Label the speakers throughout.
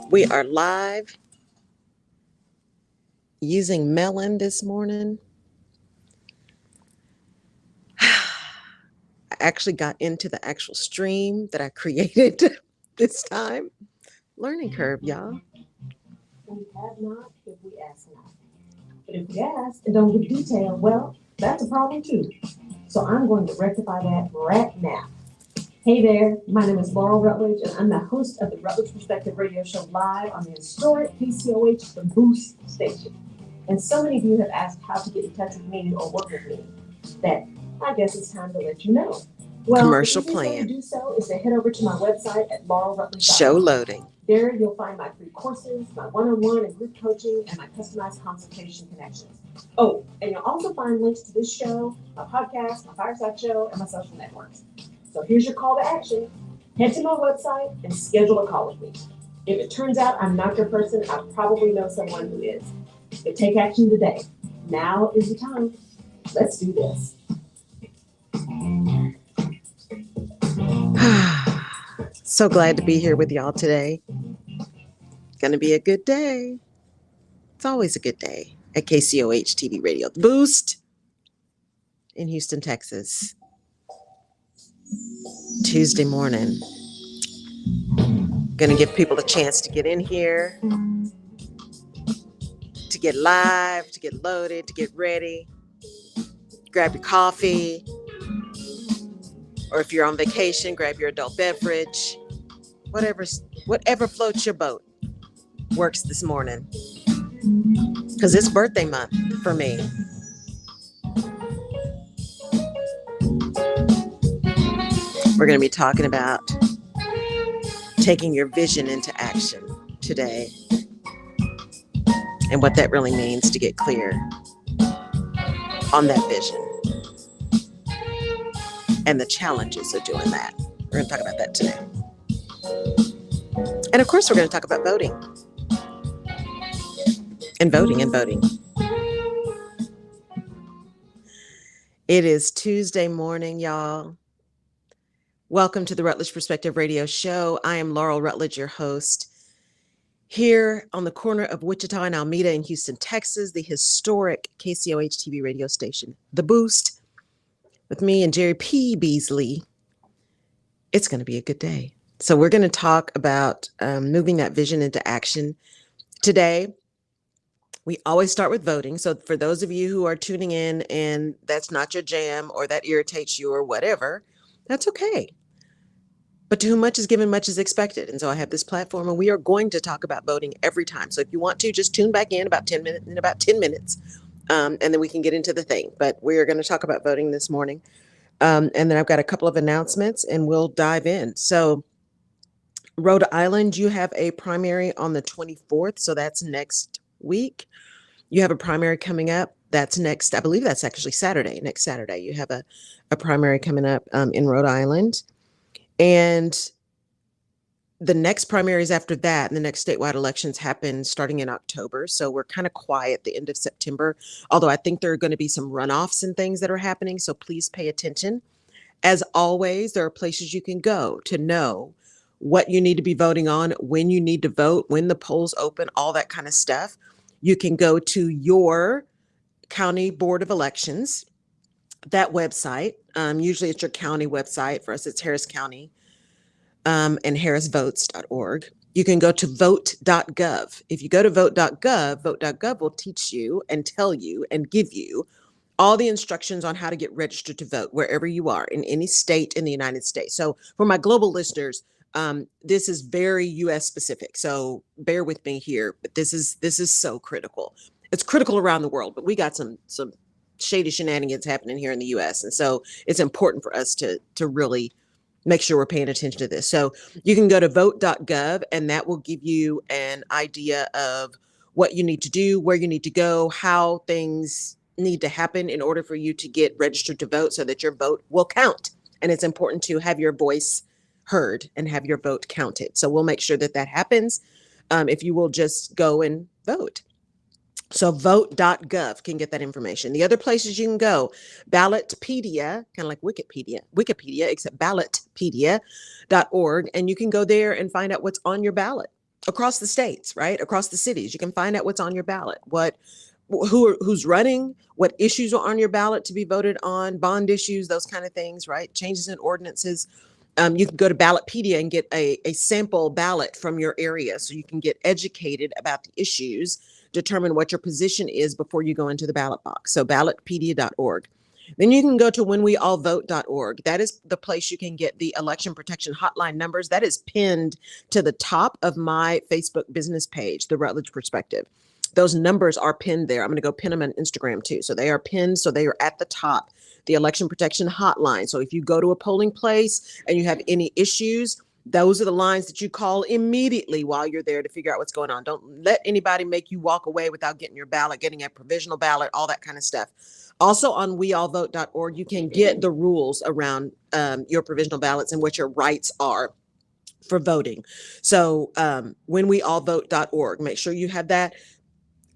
Speaker 1: We are live using Melon this morning. I actually got into the actual stream that I created this time. Learning curve, y'all.
Speaker 2: We have not if we ask not. But if we ask and don't give detail, well, that's a problem too. So I'm going to rectify that right now. Hey there, my name is Laurel Rutledge, and I'm the host of the Rutledge Perspective Radio Show live on the historic KCOH The Boost Station. And so many of you have asked how to get in touch with me or work with me that I guess it's time to let you know. Well,
Speaker 1: Commercial
Speaker 2: the easiest way
Speaker 1: plan.
Speaker 2: to do so is to head over to my website at laurelrutledge.com.
Speaker 1: Show loading.
Speaker 2: There you'll find my free courses, my one-on-one and group coaching, and my customized consultation connections. Oh, and you'll also find links to this show, my podcast, my fireside show, and my social networks. So here's your call to action. Head to my website and schedule a call with me. If it turns out I'm not your person, I probably know someone who is. But take action today. Now is the time. Let's do this.
Speaker 1: So glad to be here with y'all today. Gonna be a good day. It's always a good day at KCOH TV Radio, The Boost in Houston, Texas. Tuesday morning. Gonna give people a chance to get in here, to get live, to get loaded, to get ready. Grab your coffee. Or if you're on vacation, grab your adult beverage. Whatever floats your boat works this morning. Because it's birthday month for me. We're going to be talking about taking your vision into action today. And what that really means to get clear on that vision. And the challenges of doing that. We're going to talk about that today. And of course, we're going to talk about voting. And voting and voting. It is Tuesday morning, y'all. Welcome to the Rutledge Perspective Radio Show. I am Laurel Rutledge, your host. Here on the corner of Wichita and Alameda in Houston, Texas, the historic KCOH TV radio station, The Boost. With me and Jerry P. Beasley, it's going to be a good day. So we're going to talk about moving that vision into action. Today, we always start with voting. So for those of you who are tuning in and that's not your jam or that irritates you or whatever, that's okay. But to whom much is given, much is expected. And so I have this platform and we are going to talk about voting every time. So if you want to, just tune back in about 10 minutes. And then we can get into the thing. But we are going to talk about voting this morning. And then I've got a couple of announcements and we'll dive in. So Rhode Island, you have a primary on the 24th. So that's next week. You have a primary coming up. That's next. I believe that's actually Saturday. Next Saturday, you have a primary coming up in Rhode Island. And the next primaries after that, and the next statewide elections happen starting in October. So we're kind of quiet the end of September, although I think there are going to be some runoffs and things that are happening. So please pay attention. As always, there are places you can go to know what you need to be voting on, when you need to vote, when the polls open, all that kind of stuff. You can go to your county board of elections, that website. Usually it's your county website. For us, it's Harris County. And harrisvotes.org. You can go to vote.gov. If you go to vote.gov will teach you and tell you and give you all the instructions on how to get registered to vote wherever you are in any state in the United States. So for my global listeners, this is very U.S. specific. So bear with me here, but this is so critical. It's critical around the world, but we got some shady shenanigans happening here in the U.S. And so it's important for us to really make sure we're paying attention to this. So you can go to vote.gov and that will give you an idea of what you need to do, where you need to go, how things need to happen in order for you to get registered to vote so that your vote will count. And it's important to have your voice heard and have your vote counted. So we'll make sure that happens if you will just go and vote. So vote.gov can get that information. The other places you can go, Ballotpedia, kind of like Wikipedia, except ballotpedia.org. And you can go there and find out what's on your ballot. across the states, right? Across the cities. You can find out what's on your ballot, who's running, what issues are on your ballot to be voted on, bond issues, those kind of things, right? Changes in ordinances. You can go to Ballotpedia and get a sample ballot from your area so you can get educated about the issues, determine what your position is before you go into the ballot box. So ballotpedia.org. Then you can go to whenweallvote.org. That is the place you can get the election protection hotline numbers. That is pinned to the top of my Facebook business page, The Rutledge Perspective. Those numbers are pinned there. I'm going to go pin them on Instagram too. So they are pinned. So they are at the top, the election protection hotline. So if you go to a polling place and you have any issues, those are the lines that you call immediately while you're there to figure out what's going on. Don't let anybody make you walk away without getting your ballot, getting a provisional ballot, all that kind of stuff. Also on weallvote.org, you can get the rules around your provisional ballots and what your rights are for voting. So whenweallvote.org, make sure you have that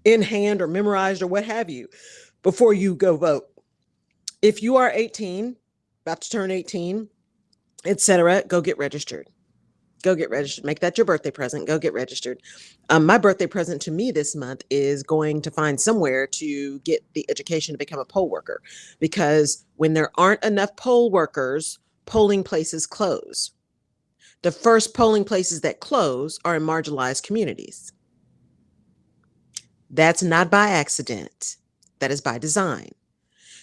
Speaker 1: in hand or memorized or what have you before you go vote. If you are 18, about to turn 18, etc., go get registered. Go get registered. Make that your birthday present. Go get registered. My birthday present to me this month is going to find somewhere to get the education to become a poll worker, because when there aren't enough poll workers, polling places close. The first polling places that close are in marginalized communities. That's not by accident. That is by design.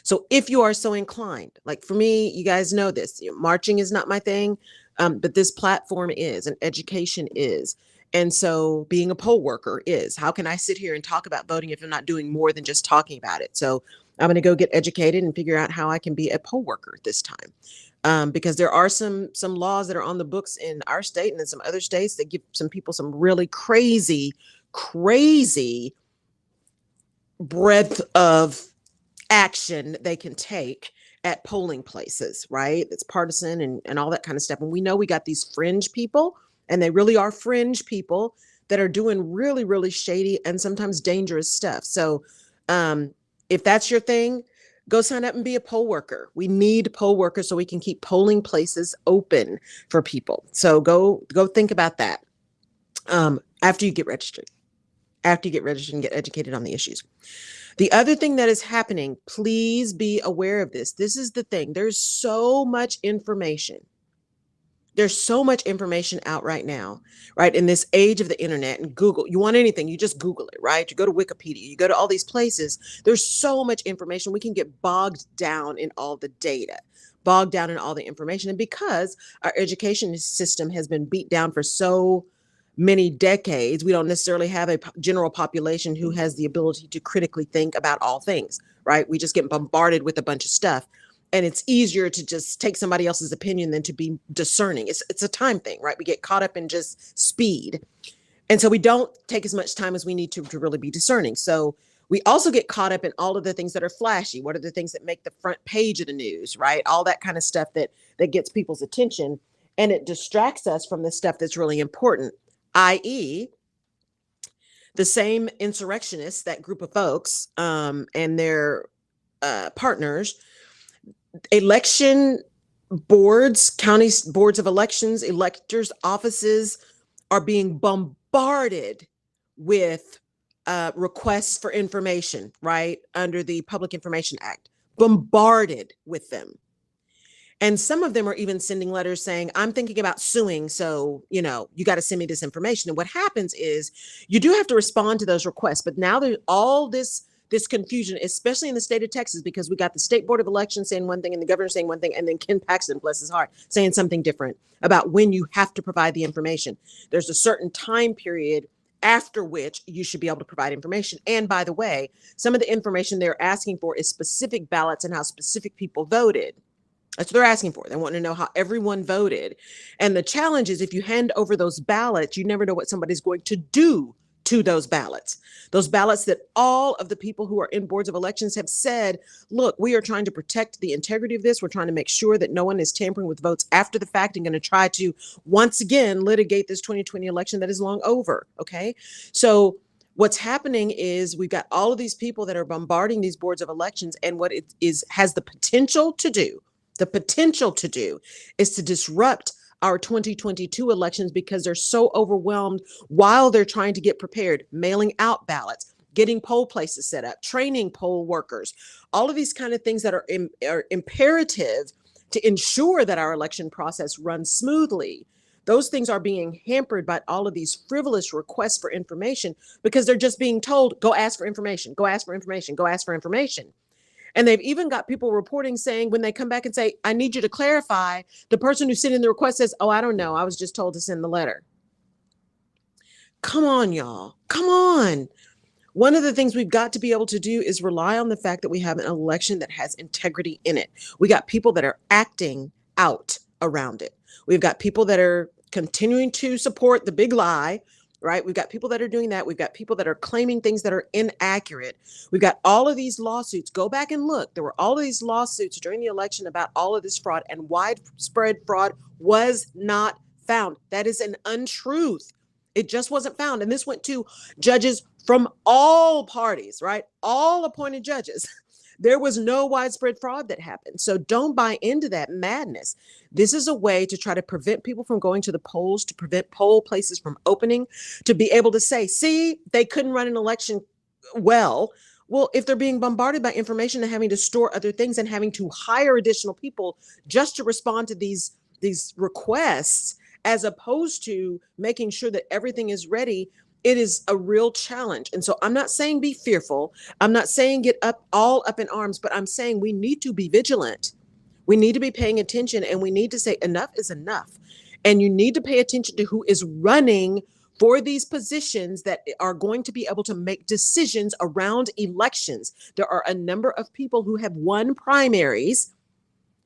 Speaker 1: So if you are so inclined, like for me, you guys know this, marching is not my thing, but this platform is, and education is. And so being a poll worker is. How can I sit here and talk about voting if I'm not doing more than just talking about it? So I'm going to go get educated and figure out how I can be a poll worker this time. Because there are some laws that are on the books in our state and in some other states that give some people some really crazy breadth of action they can take at polling places, right? It's partisan and all that kind of stuff. And we know we got these fringe people, and they really are fringe people that are doing really, really shady and sometimes dangerous stuff. So if that's your thing, go sign up and be a poll worker. We need poll workers so we can keep polling places open for people. So go think about that after you get registered. After you get registered and get educated on the issues. The other thing that is happening, please be aware of this. This is the thing. There's so much information. There's so much information out right now, right? In this age of the internet and Google, you want anything, you just Google it, right? You go to Wikipedia, you go to all these places. There's so much information. We can get bogged down in all the data, bogged down in all the information. And because our education system has been beat down for so many decades, we don't necessarily have a general population who has the ability to critically think about all things, right? We just get bombarded with a bunch of stuff, and it's easier to just take somebody else's opinion than to be discerning. It's a time thing, right? We get caught up in just speed. And so we don't take as much time as we need to really be discerning. So we also get caught up in all of the things that are flashy. What are the things that make the front page of the news, right? All that kind of stuff that gets people's attention, and it distracts us from the stuff that's really important. I.e., the same insurrectionists, that group of folks and their partners, election boards, county boards of elections, electors' offices are being bombarded with requests for information, right, under the Public Information Act, bombarded with them. And some of them are even sending letters saying, I'm thinking about suing. So, you got to send me this information. And what happens is you do have to respond to those requests. But now there's all this confusion, especially in the state of Texas, because we got the State Board of Elections saying one thing and the governor saying one thing, and then Ken Paxton, bless his heart, saying something different about when you have to provide the information. There's a certain time period after which you should be able to provide information. And by the way, some of the information they're asking for is specific ballots and how specific people voted. That's what they're asking for. They want to know how everyone voted. And the challenge is if you hand over those ballots, you never know what somebody's going to do to those ballots that all of the people who are in boards of elections have said, look, we are trying to protect the integrity of this. We're trying to make sure that no one is tampering with votes after the fact and going to try to once again litigate this 2020 election that is long over. Okay. So what's happening is we've got all of these people that are bombarding these boards of elections, and what it has the potential to do is to disrupt our 2022 elections because they're so overwhelmed while they're trying to get prepared, mailing out ballots, getting poll places set up, training poll workers, all of these kind of things that are imperative to ensure that our election process runs smoothly. Those things are being hampered by all of these frivolous requests for information because they're just being told, go ask for information, go ask for information, go ask for information. And they've even got people reporting saying when they come back and say, I need you to clarify, the person who sent in the request says, oh, I don't know. I was just told to send the letter. Come on, y'all. Come on. One of the things we've got to be able to do is rely on the fact that we have an election that has integrity in it. We got people that are acting out around it. We've got people that are continuing to support the big lie, right? We've got people that are doing that. We've got people that are claiming things that are inaccurate. We've got all of these lawsuits. Go back and look. There were all of these lawsuits during the election about all of this fraud, and widespread fraud was not found. That is an untruth. It just wasn't found. And this went to judges from all parties, right? All appointed judges. There was no widespread fraud that happened. So don't buy into that madness. This is a way to try to prevent people from going to the polls, to prevent poll places from opening, to be able to say, see, they couldn't run an election well. Well, if they're being bombarded by information and having to store other things and having to hire additional people just to respond to these requests, as opposed to making sure that everything is ready, it is a real challenge. And so I'm not saying be fearful. I'm not saying get all up in arms, but I'm saying we need to be vigilant. We need to be paying attention, and we need to say enough is enough. And you need to pay attention to who is running for these positions that are going to be able to make decisions around elections. There are a number of people who have won primaries,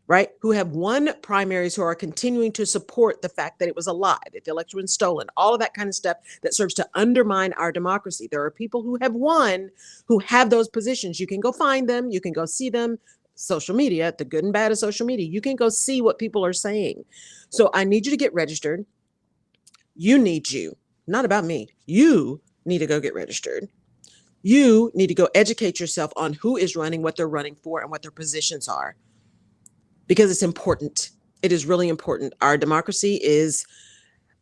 Speaker 1: right? Who have won primaries, who are continuing to support the fact that it was a lie, that the election was stolen, all of that kind of stuff that serves to undermine our democracy. There are people who have won, who have those positions. You can go find them. You can go see them. Social media, the good and bad of social media, you can go see what people are saying. So I need you to get registered. You need you, not about me. You need to go get registered. You need to go educate yourself on who is running, what they're running for, and what their positions are. Because it's important. It is really important. Our democracy is,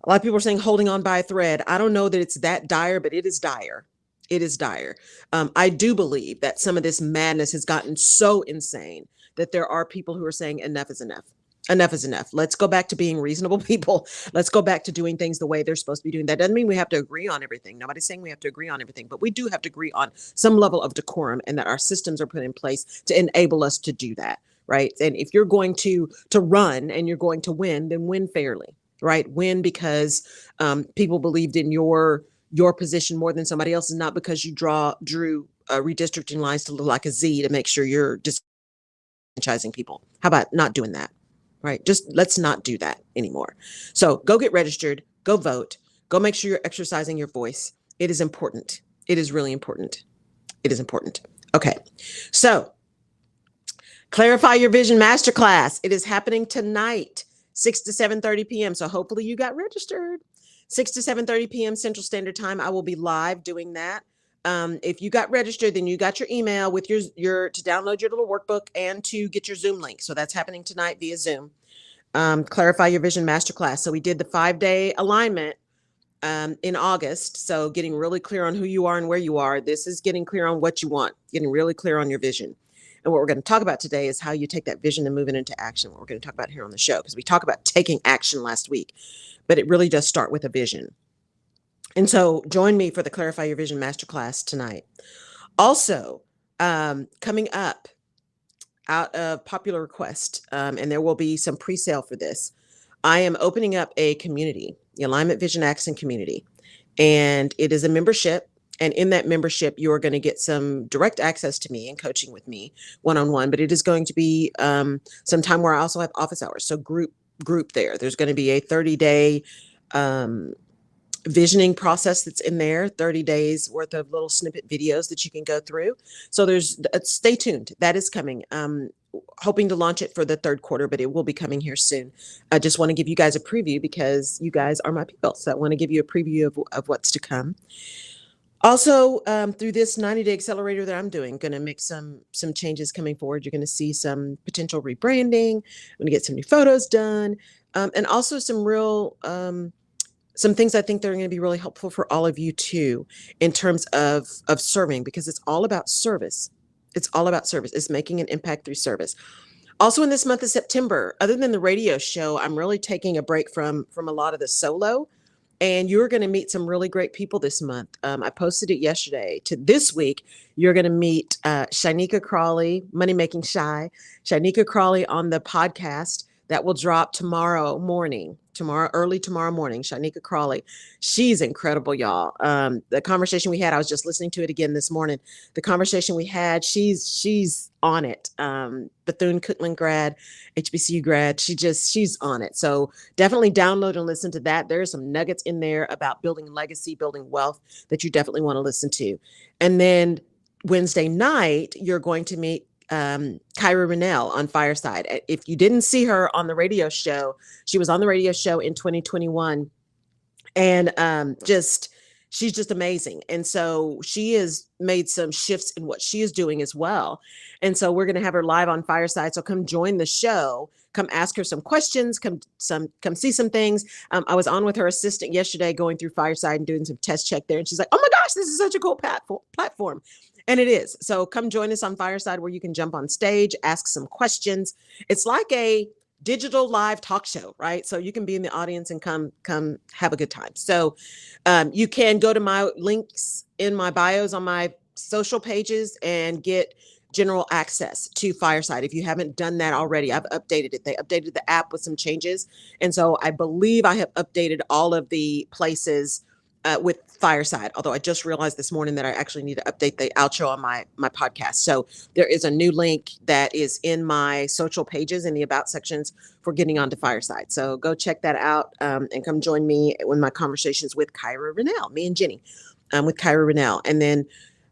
Speaker 1: a lot of people are saying, holding on by a thread. I don't know that it's that dire, but it is dire. It is dire. I do believe that some of this madness has gotten so insane that there are people who are saying enough is enough. Enough is enough. Let's go back to being reasonable people. Let's go back to doing things the way they're supposed to be doing. That doesn't mean we have to agree on everything. Nobody's saying we have to agree on everything, but we do have to agree on some level of decorum, and that our systems are put in place to enable us to do that. Right. And if you're going to run and you're going to win, then win fairly. Right. Win because people believed in your position more than somebody else's, not because you drew redistricting lines to look like a Z to make sure you're disenfranchising people. How about not doing that? Right. Just let's not do that anymore. So go get registered, go vote, go make sure you're exercising your voice. It is important. It is really important. It is important. Okay. So Clarify Your Vision Masterclass. It is happening tonight, 6 to 7:30 p.m. So hopefully you got registered. 6 to 7:30 p.m. Central Standard Time. I will be live doing that. If you got registered, then you got your email with your to download your little workbook and to get your Zoom link. So that's happening tonight via Zoom. Clarify Your Vision Masterclass. So we did the 5-day alignment in August. So getting really clear on who you are and where you are. This is getting clear on what you want, getting really clear on your vision. And what we're going to talk about today is how you take that vision and move it into action. What we're going to talk about here on the show, because we talked about taking action last week, but it really does start with a vision. And so join me for the Clarify Your Vision Masterclass tonight. Also, coming up out of popular request, and there will be some pre-sale for this, I am opening up a community, the Alignment Vision Action Community, and it is a membership. And in that membership, you are going to get some direct access to me and coaching with me one-on-one, but it is going to be some time where I also have office hours. So group there. There's going to be a 30-day visioning process that's in there, 30 days worth of little snippet videos that you can go through. So stay tuned. That is coming. Hoping to launch it for the third quarter, but it will be coming here soon. I just want to give you guys a preview because you guys are my people. So I want to give you a preview of what's to come. Also, through this 90-day accelerator that I'm doing, going to make some changes coming forward. You're going to see some potential rebranding. I'm going to get some new photos done. and also some real some things I think that are going to be really helpful for all of you too, in terms of serving, because it's all about service. It's all about service. It's making an impact through service. Also, in this month of September, other than the radio show, I'm really taking a break from a lot of the solo. And you're going to meet some really great people this month. I posted it yesterday. To this week, you're going to meet Shanika Crawley, Money Making Shy, Shanika Crawley on the podcast that will drop early tomorrow morning. Shanika Crawley, she's incredible, y'all. The conversation we had, I was just listening to it again this morning. The conversation we had, she's on it. Bethune-Cookman grad, HBCU grad. She's on it. So definitely download and listen to that. There are some nuggets in there about building legacy, building wealth that you definitely want to listen to. And then Wednesday night, you're going to meet Kyra Rennell on Fireside. If you didn't see her on the radio show, she was on the radio show in 2021, and she's just amazing. And so she has made some shifts in what she is doing as well. And so we're going to have her live on Fireside. So come join the show. Come ask her some questions. Come see some things. I was on with her assistant yesterday, going through Fireside and doing some test check there. And she's like, "Oh my gosh, this is such a cool platform." And it is. So come join us on Fireside, where you can jump on stage, ask some questions. It's like a digital live talk show, right? So you can be in the audience and come have a good time. So you can go to my links in my bios on my social pages and get general access to Fireside. If you haven't done that already, I've updated it. They updated the app with some changes. And so I believe I have updated all of the places with Fireside, although I just realized this morning that I actually need to update the outro on my podcast. So there is a new link that is in my social pages in the about sections for getting onto Fireside. So go check that out, and come join me when my conversations with Kyra Rennell, me and Jenny, with Kyra Rennell. And then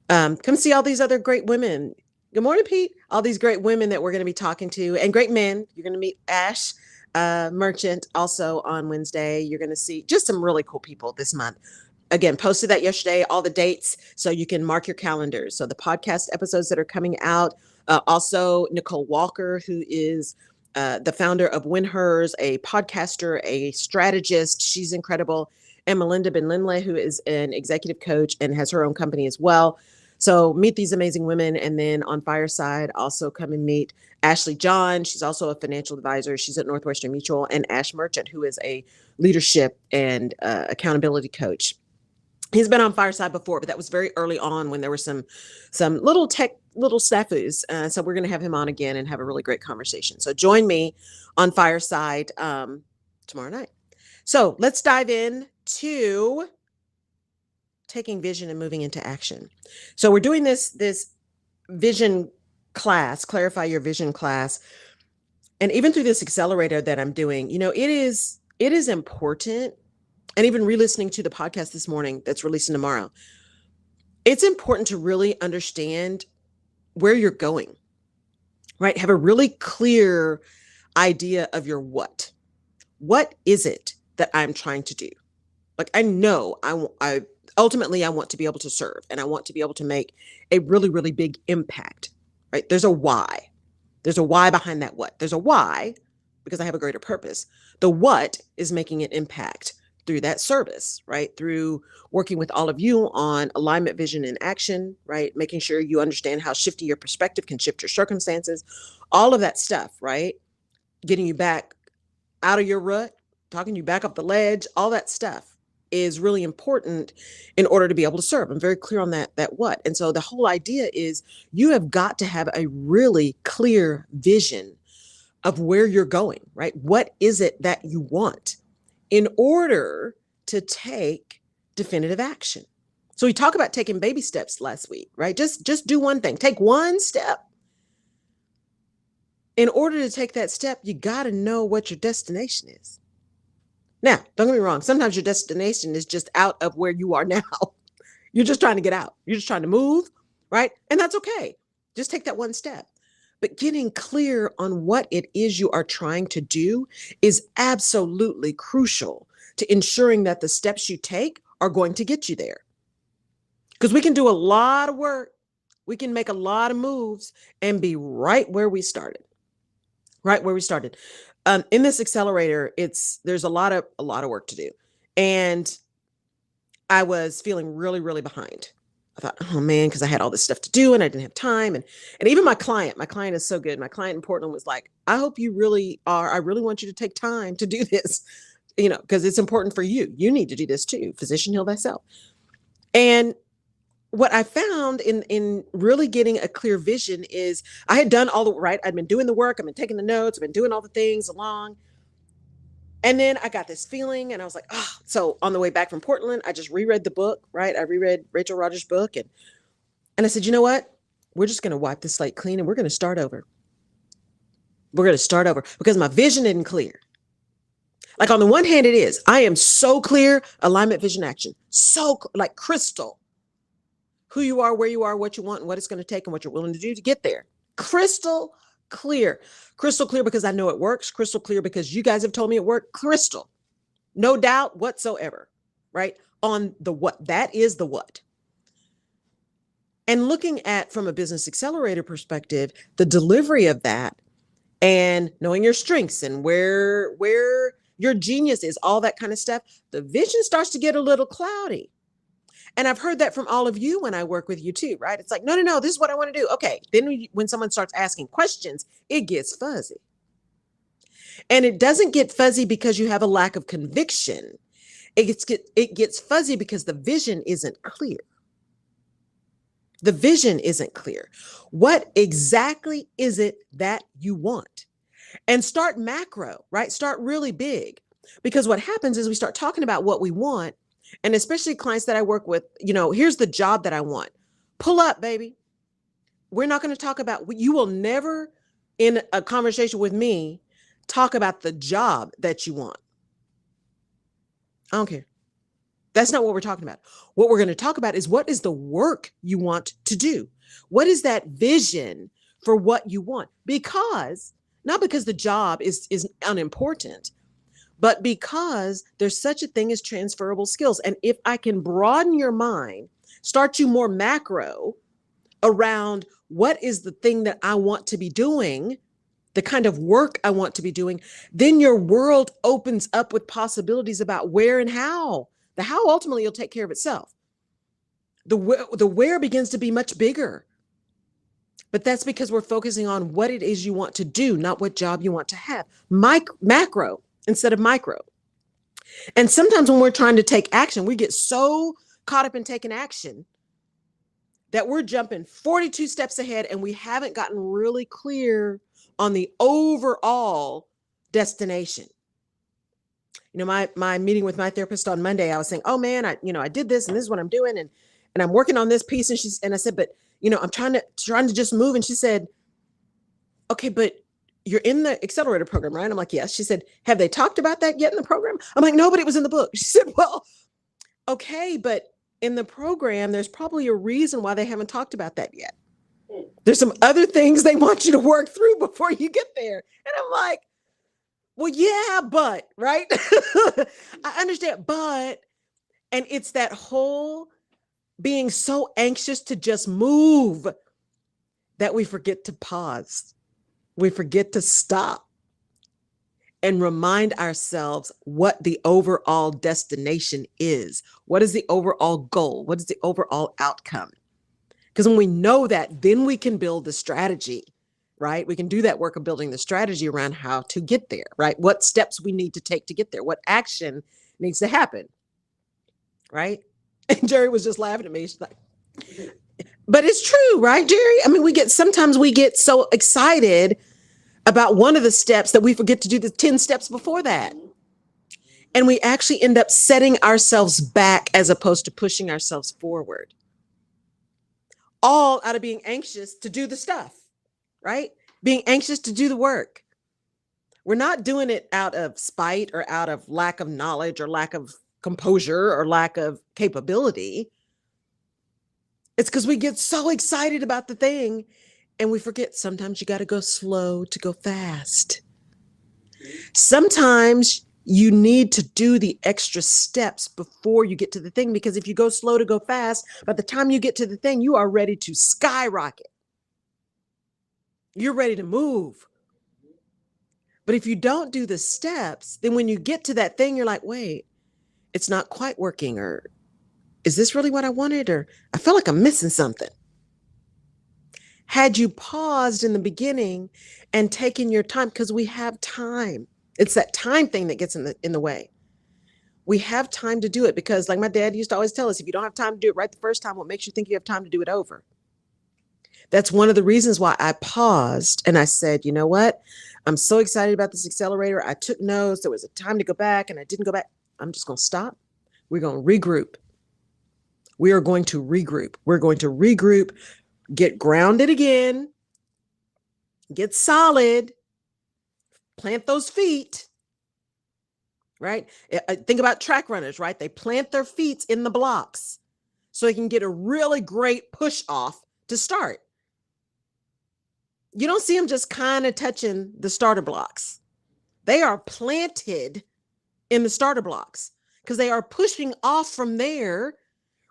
Speaker 1: come see all these other great women. Good morning, Pete. All these great women that we're going to be talking to, and great men. You're going to meet Ash Merchant also on Wednesday. You're going to see just some really cool people this month. Again, posted that yesterday, all the dates, so you can mark your calendars. So the podcast episodes that are coming out, also Nicole Walker, who is the founder of Win Hers, a podcaster, a strategist. She's incredible. And Melinda Ben-Linley, who is an executive coach and has her own company as well. So meet these amazing women. And then on Fireside, also come and meet Ashley John. She's also a financial advisor. She's at Northwestern Mutual. And Ash Merchant, who is a leadership and accountability coach. He's been on Fireside before, but that was very early on when there were some little snafus. So we're going to have him on again and have a really great conversation. So join me on Fireside tomorrow night. So let's dive in to taking vision and moving into action. So we're doing this vision class, Clarify Your Vision class. And even through this accelerator that I'm doing, it is important. And even re-listening to the podcast this morning that's releasing tomorrow, it's important to really understand where you're going, right? Have a really clear idea of your what. What is it that I'm trying to do? Like, I know I ultimately want to be able to serve, and I want to be able to make a really, really big impact, right? There's a why. There's a why behind that what. There's a why because I have a greater purpose. The what is making an impact through that service, right? Through working with all of you on alignment, vision, and action, right? Making sure you understand how shifting your perspective can shift your circumstances, all of that stuff, right? Getting you back out of your rut, talking you back up the ledge, all that stuff is really important in order to be able to serve. I'm very clear on that what. And so the whole idea is you have got to have a really clear vision of where you're going, right? What is it that you want in order to take definitive action? So we talked about taking baby steps last week, right? Just do one thing, take one step. In order to take that step, you got to know what your destination is. Now, don't get me wrong. Sometimes your destination is just out of where you are now. You're just trying to get out. You're just trying to move, right? And that's okay. Just take that one step. But getting clear on what it is you are trying to do is absolutely crucial to ensuring that the steps you take are going to get you there. Because we can do a lot of work, we can make a lot of moves and be right where we started. Right where we started. in this accelerator, there's a lot of work to do. And I was feeling really, really behind. I thought, oh man, because I had all this stuff to do and I didn't have time. And even my client is so good. My client in Portland was like, I hope you really are. I really want you to take time to do this, because it's important for you. You need to do this too. Physician, heal thyself. And what I found in really getting a clear vision is I had done all the right. I'd been doing the work. I've been taking the notes. I've been doing all the things along. And then I got this feeling and I was like, oh, so on the way back from Portland, I just reread the book, right? I reread Rachel Rogers' book. And I said, you know what? We're just going to wipe the slate clean and we're going to start over. We're going to start over because my vision isn't clear. Like on the one hand, it is. I am so clear, alignment, vision, action. So like crystal. Who you are, where you are, what you want, and what it's going to take and what you're willing to do to get there. Crystal clear. Crystal clear because I know it works. Crystal clear because you guys have told me it worked. Crystal. No doubt whatsoever, right? On the what. That is the what. And looking at, from a business accelerator perspective, the delivery of that and knowing your strengths and where your genius is, all that kind of stuff, the vision starts to get a little cloudy. And I've heard that from all of you when I work with you too, right? It's like, no, this is what I want to do. Okay. Then when someone starts asking questions, it gets fuzzy. And it doesn't get fuzzy because you have a lack of conviction. It gets fuzzy because the vision isn't clear. The vision isn't clear. What exactly is it that you want? And start macro, right? Start really big. Because what happens is we start talking about what we want. And especially clients that I work with, here's the job that I want. Pull up, baby. We're not going to talk about, you will never in a conversation with me talk about the job that you want. I don't care. That's not what we're talking about. What we're going to talk about is what is the work you want to do? What is that vision for what you want? Not because the job is unimportant, but because there's such a thing as transferable skills. And if I can broaden your mind, start you more macro around what is the thing that I want to be doing, the kind of work I want to be doing, then your world opens up with possibilities about where and how. The how ultimately will take care of itself. The where begins to be much bigger. But that's because we're focusing on what it is you want to do, not what job you want to have. Macro instead of micro. And sometimes when we're trying to take action, we get so caught up in taking action that we're jumping 42 steps ahead and we haven't gotten really clear on the overall destination. My meeting with my therapist on Monday, I was saying, oh man, I did this and this is what I'm doing. And I'm working on this piece. And I said, but I'm trying to just move. And she said, okay, but you're in the accelerator program, right? I'm like, yes. She said, have they talked about that yet in the program? I'm like, no, but it was in the book. She said, well, okay, but in the program, there's probably a reason why they haven't talked about that yet. There's some other things they want you to work through before you get there. And I'm like, well, yeah, but, right? I understand, but, and it's that whole being so anxious to just move that we forget to pause. We forget to stop and remind ourselves what the overall destination is. What is the overall goal? What is the overall outcome? Because when we know that, then we can build the strategy, right? We can do that work of building the strategy around how to get there, right? What steps we need to take to get there, what action needs to happen, right? And Jerry was just laughing at me. She's like, but it's true, right, Jerry? I mean, sometimes we get so excited about one of the steps that we forget to do the 10 steps before that. And we actually end up setting ourselves back as opposed to pushing ourselves forward. All out of being anxious to do the stuff, right? Being anxious to do the work. We're not doing it out of spite or out of lack of knowledge or lack of composure or lack of capability. It's because we get so excited about the thing and we forget sometimes you got to go slow to go fast. Sometimes you need to do the extra steps before you get to the thing, because if you go slow to go fast, by the time you get to the thing, you are ready to skyrocket. You're ready to move. But if you don't do the steps, then when you get to that thing, you're like, wait, it's not quite working, or is this really what I wanted? Or I feel like I'm missing something. Had you paused in the beginning and taken your time, because we have time. It's that time thing that gets in the way. We have time to do it because, like my dad used to always tell us, if you don't have time to do it right the first time, what makes you think you have time to do it over? That's one of the reasons why I paused and I said, you know what? I'm so excited about this accelerator. I took notes. There was a time to go back and I didn't go back. I'm just going to stop. We're going to regroup. We are going to regroup. We're going to regroup, get grounded again, get solid, plant those feet, right? Think about track runners, right? They plant their feet in the blocks so they can get a really great push off to start. You don't see them just kind of touching the starter blocks. They are planted in the starter blocks because they are pushing off from there,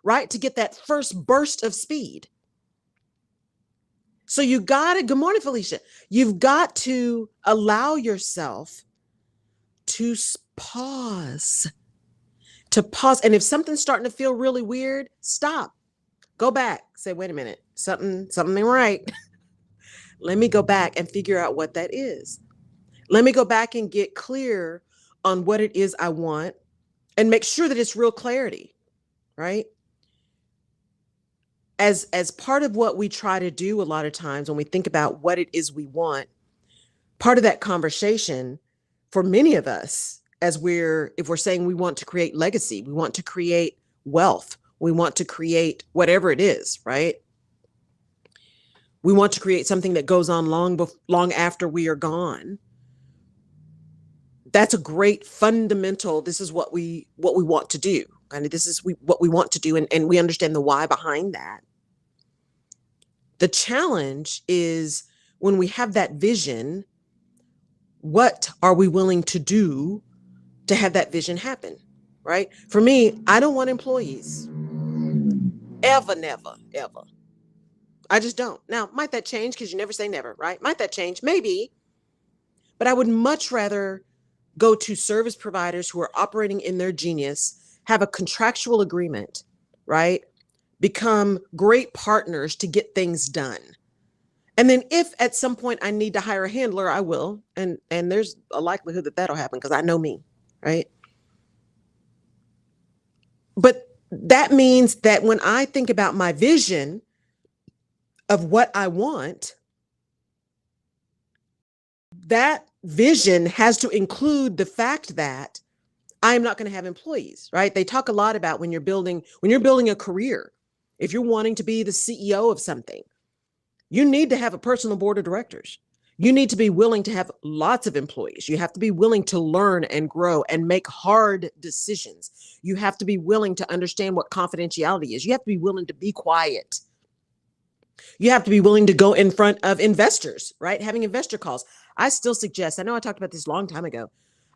Speaker 1: right, to get that first burst of speed. So you got to, good morning, Felicia. You've got to allow yourself to pause. And if something's starting to feel really weird, stop, go back, say, wait a minute, something ain't right. Let me go back and figure out what that is. Let me go back and get clear on what it is I want and make sure that it's real clarity, right? As part of what we try to do a lot of times when we think about what it is we want, part of that conversation for many of us, if we're saying we want to create legacy, we want to create wealth, we want to create whatever it is, right? We want to create something that goes on long after we are gone. That's a great fundamental. This is what we want to do. And this is what we want to do. And we understand the why behind that. The challenge is when we have that vision, what are we willing to do to have that vision happen, right? For me, I don't want employees. Ever, never, ever. I just don't. Now, might that change? Because you never say never, right? Might that change? Maybe. But I would much rather go to service providers who are operating in their genius, have a contractual agreement, right? Become great partners to get things done. And then if at some point I need to hire a handler, I will. And there's a likelihood that that'll happen because I know me, right? But that means that when I think about my vision of what I want, that vision has to include the fact that I'm not going to have employees, right? They talk a lot about when you're building a career, if you're wanting to be the CEO of something, you need to have a personal board of directors. You need to be willing to have lots of employees. You have to be willing to learn and grow and make hard decisions. You have to be willing to understand what confidentiality is. You have to be willing to be quiet. You have to be willing to go in front of investors, right? Having investor calls. I still suggest, I know I talked about this a long time ago.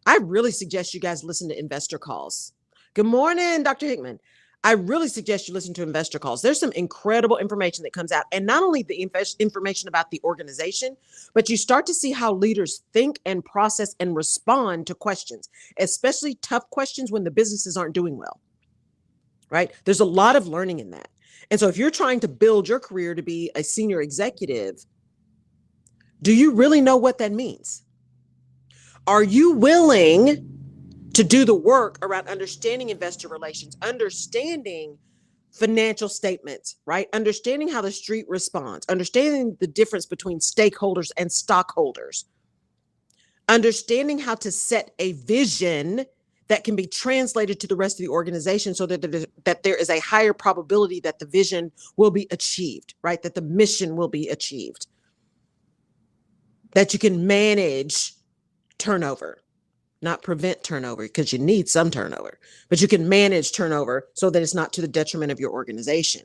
Speaker 1: I really suggest you guys listen to investor calls. Good morning, Dr. Hickman. I really suggest you listen to investor calls. There's some incredible information that comes out. And not only the information about the organization, but you start to see how leaders think and process and respond to questions, especially tough questions when the businesses aren't doing well, right? There's a lot of learning in that. And so if you're trying to build your career to be a senior executive, do you really know what that means? Are you willing to do the work around understanding investor relations, understanding financial statements, right? Understanding how the street responds, understanding the difference between stakeholders and stockholders, understanding how to set a vision that can be translated to the rest of the organization so that there is a higher probability that the vision will be achieved, right? That the mission will be achieved, that you can manage turnover. Not prevent turnover, because you need some turnover, but you can manage turnover so that it's not to the detriment of your organization.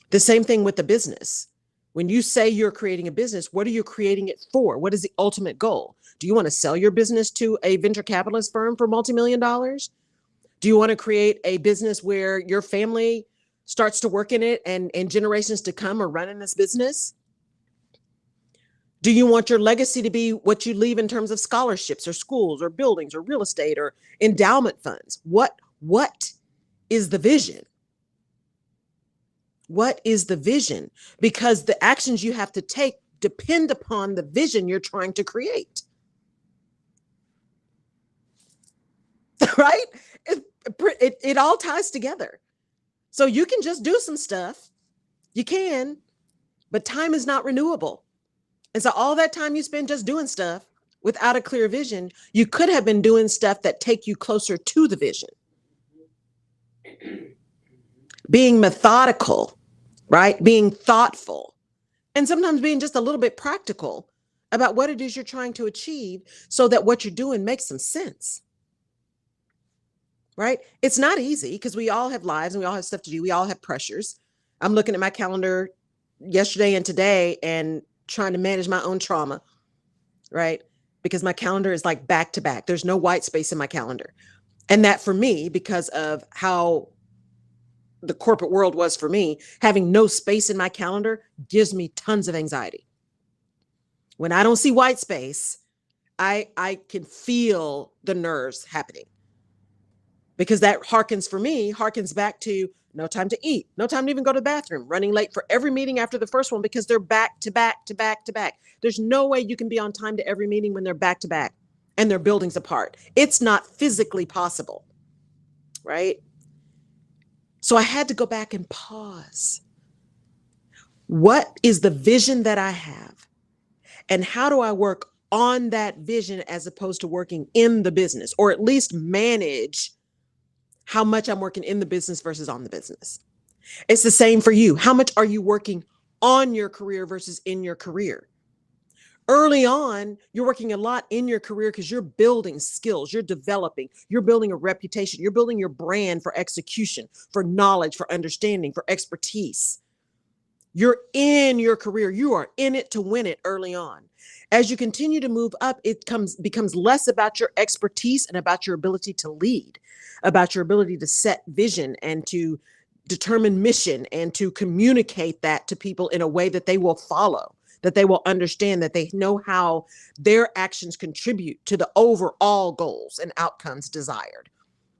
Speaker 1: The same thing with the business. When you say you're creating a business, what are you creating it for? What is the ultimate goal? Do you want to sell your business to a venture capitalist firm for multi-million dollars? Do you want to create a business where your family starts to work in it and generations to come are running this business? Do you want your legacy to be what you leave in terms of scholarships or schools or buildings or real estate or endowment funds? What is the vision? What is the vision? Because the actions you have to take depend upon the vision you're trying to create. Right? It all ties together. So you can just do some stuff. You can, but time is not renewable. And so all that time you spend just doing stuff without a clear vision, you could have been doing stuff that take you closer to the vision. Being methodical, right? Being thoughtful, and sometimes being just a little bit practical about what it is you're trying to achieve so that what you're doing makes some sense. Right? It's not easy because we all have lives and we all have stuff to do. We all have pressures. I'm looking at my calendar yesterday and today and trying to manage my own trauma, right? Because my calendar is like back to back. There's no white space in my calendar. And that for me, because of how the corporate world was for me, having no space in my calendar gives me tons of anxiety. When I don't see white space, I can feel the nerves happening. Because that harkens back to no time to eat, no time to even go to the bathroom, running late for every meeting after the first one because they're back to back to back to back. There's no way you can be on time to every meeting when they're back to back and they're buildings apart. It's not physically possible, right? So I had to go back and pause. What is the vision that I have? And how do I work on that vision as opposed to working in the business, or at least manage how much I'm working in the business versus on the business? It's the same for you. How much are you working on your career versus in your career? Early on, you're working a lot in your career because you're building skills, you're developing, you're building a reputation, you're building your brand for execution, for knowledge, for understanding, for expertise. You're in your career. You are in it to win it early on. As you continue to move up, it becomes less about your expertise and about your ability to lead, about your ability to set vision and to determine mission and to communicate that to people in a way that they will follow, that they will understand, that they know how their actions contribute to the overall goals and outcomes desired,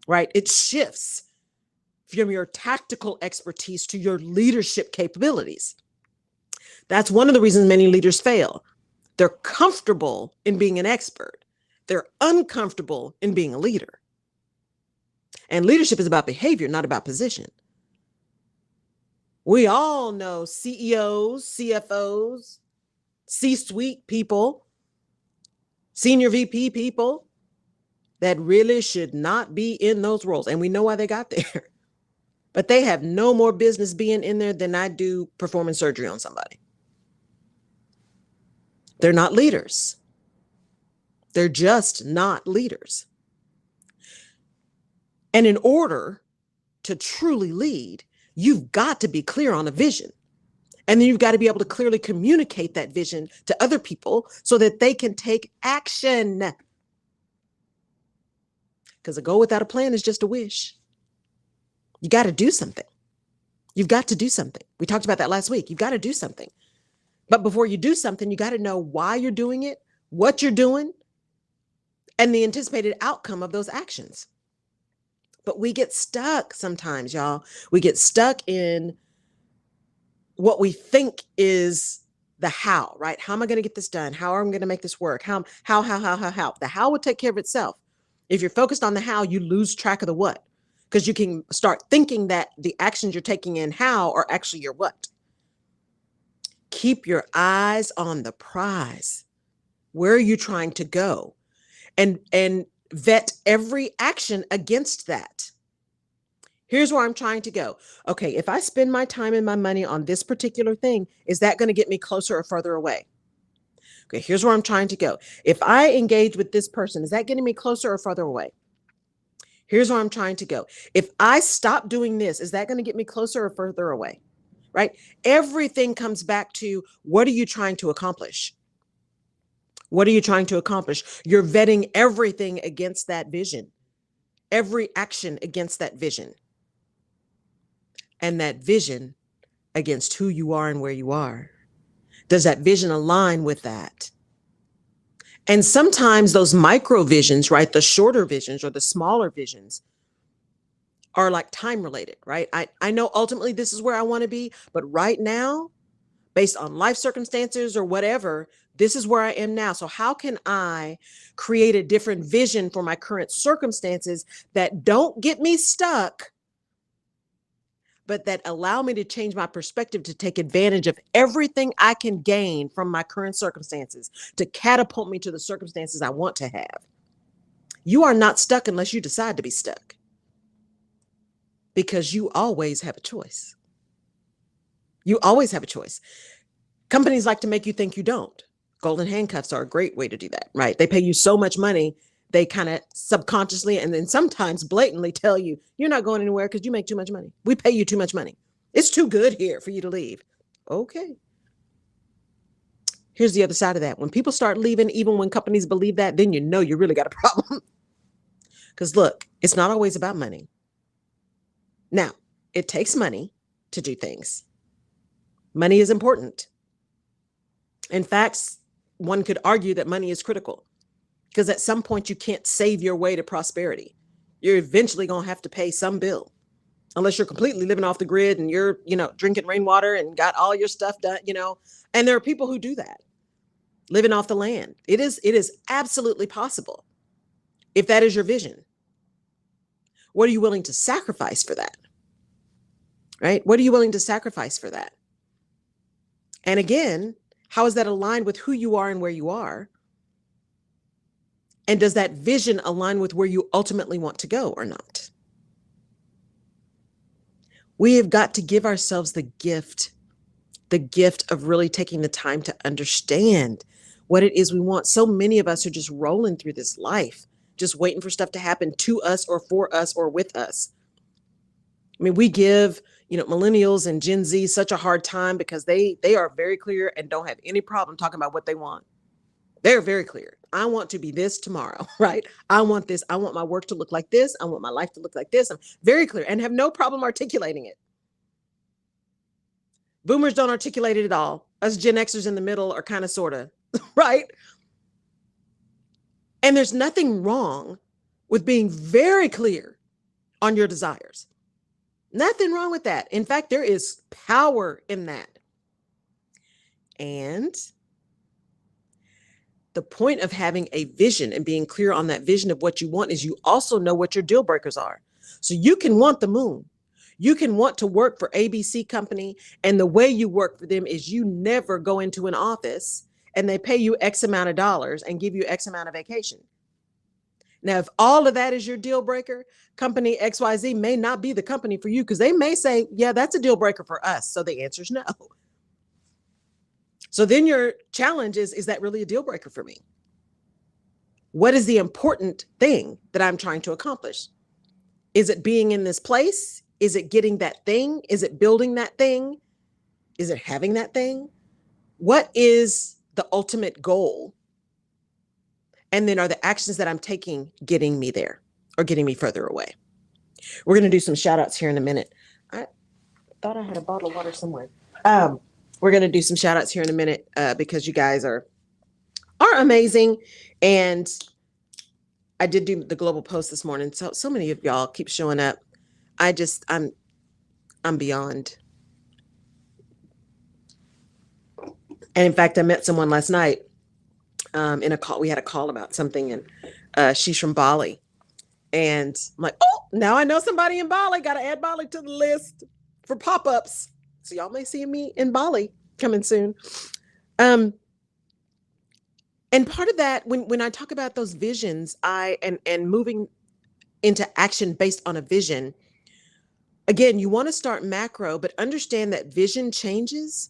Speaker 1: right? It shifts from your tactical expertise to your leadership capabilities. That's one of the reasons many leaders fail. They're comfortable in being an expert. They're uncomfortable in being a leader. And leadership is about behavior, not about position. We all know CEOs, CFOs, C-suite people, senior VP people that really should not be in those roles. And we know why they got there. But they have no more business being in there than I do performing surgery on somebody. They're not leaders. They're just not leaders. And in order to truly lead, you've got to be clear on a vision. And then you've got to be able to clearly communicate that vision to other people so that they can take action. Because a goal without a plan is just a wish. You got to do something. You've got to do something. We talked about that last week. You've got to do something. But before you do something, you got to know why you're doing it, what you're doing, and the anticipated outcome of those actions. But we get stuck sometimes, y'all. We get stuck in what we think is the how, right? How am I going to get this done? How am I going to make this work? How? The how will take care of itself. If you're focused on the how, you lose track of the what, because you can start thinking that the actions you're taking in how are actually your what. Keep your eyes on the prize. Where are you trying to go? And vet every action against that. Here's where I'm trying to go. Okay, if I spend my time and my money on this particular thing, is that going to get me closer or further away? Okay, here's where I'm trying to go. If I engage with this person, is that getting me closer or further away? Here's where I'm trying to go. If I stop doing this, is that going to get me closer or further away? Right? Everything comes back to, what are you trying to accomplish? What are you trying to accomplish? You're vetting everything against that vision, every action against that vision, and that vision against who you are and where you are. Does that vision align with that? And sometimes those micro visions, right, the shorter visions or the smaller visions are like time related, right? I know ultimately this is where I want to be, but right now, based on life circumstances or whatever, this is where I am now. So how can I create a different vision for my current circumstances that don't get me stuck, but that allow me to change my perspective to take advantage of everything I can gain from my current circumstances to catapult me to the circumstances I want to have? You are not stuck unless you decide to be stuck, because you always have a choice. You always have a choice. Companies like to make you think you don't. Golden handcuffs are a great way to do that, right? They pay you so much money, they kind of subconsciously and then sometimes blatantly tell you, you're not going anywhere because you make too much money. We pay you too much money. It's too good here for you to leave. Okay. Here's the other side of that. When people start leaving, even when companies believe that, then you know you really got a problem. Because look, it's not always about money. Now, it takes money to do things. Money is important. In fact, one could argue that money is critical, because at some point you can't save your way to prosperity. You're eventually going to have to pay some bill, unless you're completely living off the grid and you're, drinking rainwater and got all your stuff done, and there are people who do that, living off the land. It is absolutely possible if that is your vision. What are you willing to sacrifice for that? Right? What are you willing to sacrifice for that? And again, how is that aligned with who you are and where you are? And does that vision align with where you ultimately want to go or not? We have got to give ourselves the gift of really taking the time to understand what it is we want. So many of us are just rolling through this life, just waiting for stuff to happen to us or for us or with us. I mean, we give, millennials and Gen Z such a hard time because they are very clear and don't have any problem talking about what they want. They're very clear. I want to be this tomorrow, right? I want this. I want my work to look like this. I want my life to look like this. I'm very clear and have no problem articulating it. Boomers don't articulate it at all. Us Gen Xers in the middle are kind of, sort of, right? And there's nothing wrong with being very clear on your desires. Nothing wrong with that. In fact, there is power in that. And the point of having a vision and being clear on that vision of what you want is you also know what your deal breakers are. So you can want the moon. You can want to work for ABC company, and the way you work for them is you never go into an office and they pay you X amount of dollars and give you X amount of vacation. Now, if all of that is your deal breaker, company XYZ may not be the company for you, because they may say, yeah, that's a deal breaker for us. So the answer is no. So then your challenge is that really a deal breaker for me? What is the important thing that I'm trying to accomplish? Is it being in this place? Is it getting that thing? Is it building that thing? Is it having that thing? What is the ultimate goal? And then are the actions that I'm taking getting me there or getting me further away? We're going to do some shout outs here in a minute. I thought I had a bottle of water somewhere. We're going to do some shout outs here in a minute because you guys are amazing. And I did do the global post this morning. So many of y'all keep showing up. I'm beyond. And in fact, I met someone last night in a call. We had a call about something, and she's from Bali. And I'm like, oh, now I know somebody in Bali. Got to add Bali to the list for pop-ups. So y'all may see me in Bali coming soon. And part of that, when I talk about those visions, and moving into action based on a vision, again, you want to start macro, but understand that vision changes.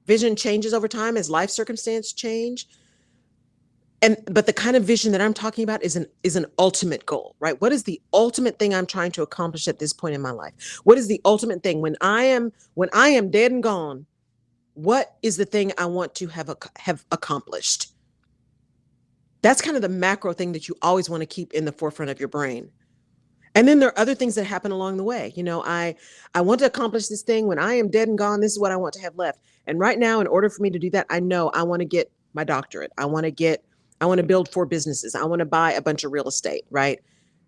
Speaker 1: Vision changes over time as life circumstances change. But the kind of vision that I'm talking about is an ultimate goal, right? What is the ultimate thing I'm trying to accomplish at this point in my life? What is the ultimate thing when I am dead and gone? What is the thing I want to have accomplished? That's kind of the macro thing that you always want to keep in the forefront of your brain. And then there are other things that happen along the way. You know, I want to accomplish this thing. When I am dead and gone, this is what I want to have left. And right now, in order for me to do that, I know I want to get my doctorate. I want to build 4 businesses. I want to buy a bunch of real estate, right?